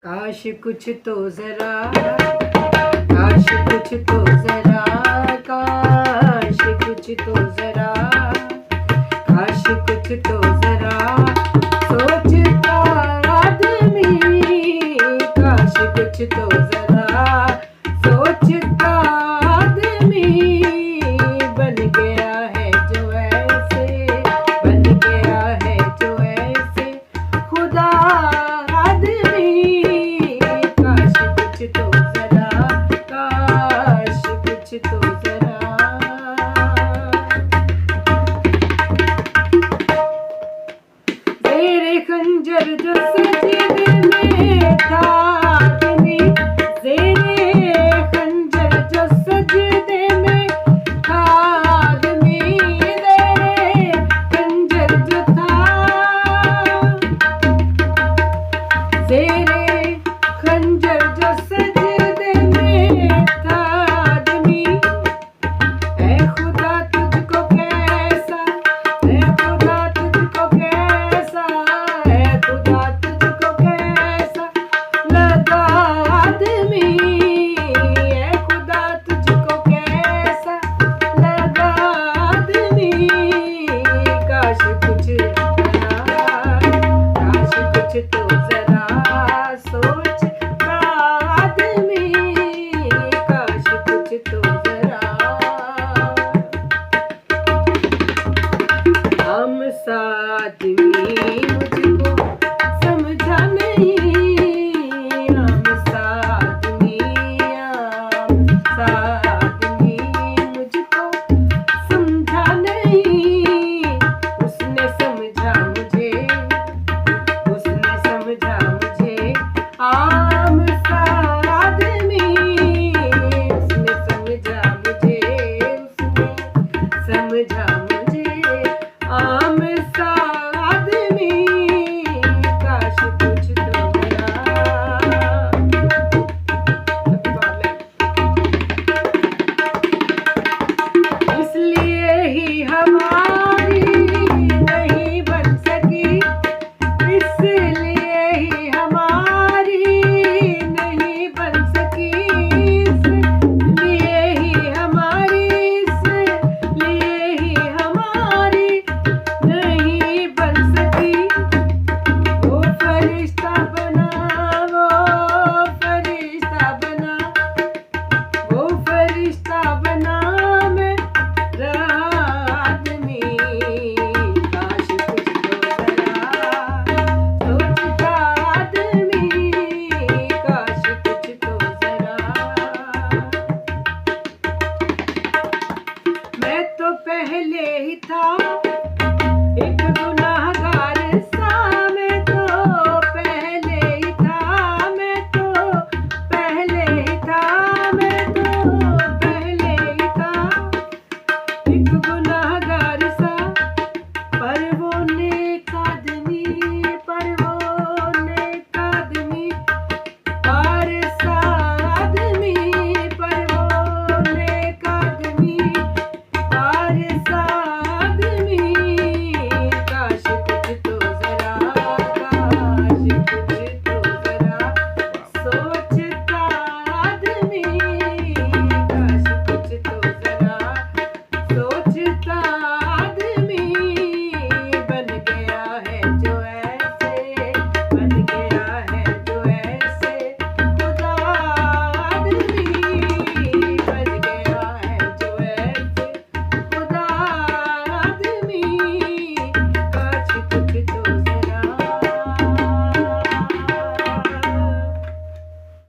काश कुछ तो जरा, काश कुछ तो जरा, काश कुछ तो जरा, काश कुछ तो जरा सोचता आदमी, काश कुछ तो जरा सोचता आदमी, बन गया है जो ऐसे, बन गया है जो ऐसे खुदा आदमी, काश कुछ तो जरा, काश कुछ तो जरा। तेरे खंजर जो सजदे में था आदमी, तेरे खंजर जो सजदे में था आदमी, तेरे खंजर जो था, तेरे खंजर जो सजदे में था आदमी, ऐ खुदा तुझको कैसा, ऐ खुदा तुझको कैसा, ऐ खुदा तुझको कैसा लगा आदमी, ऐ खुदा तुझको कैसा लगा आदमी, काश कुछ जरा, काश कुछ तो जरा सोच आदमी, काश कुछ तो जरा। हम सा आदमी मुझको समझा नहीं, हम सा आदमी, हम सा आदमी मुझको समझा नहीं, उसने समझा मुझे, उसने समझा मुझे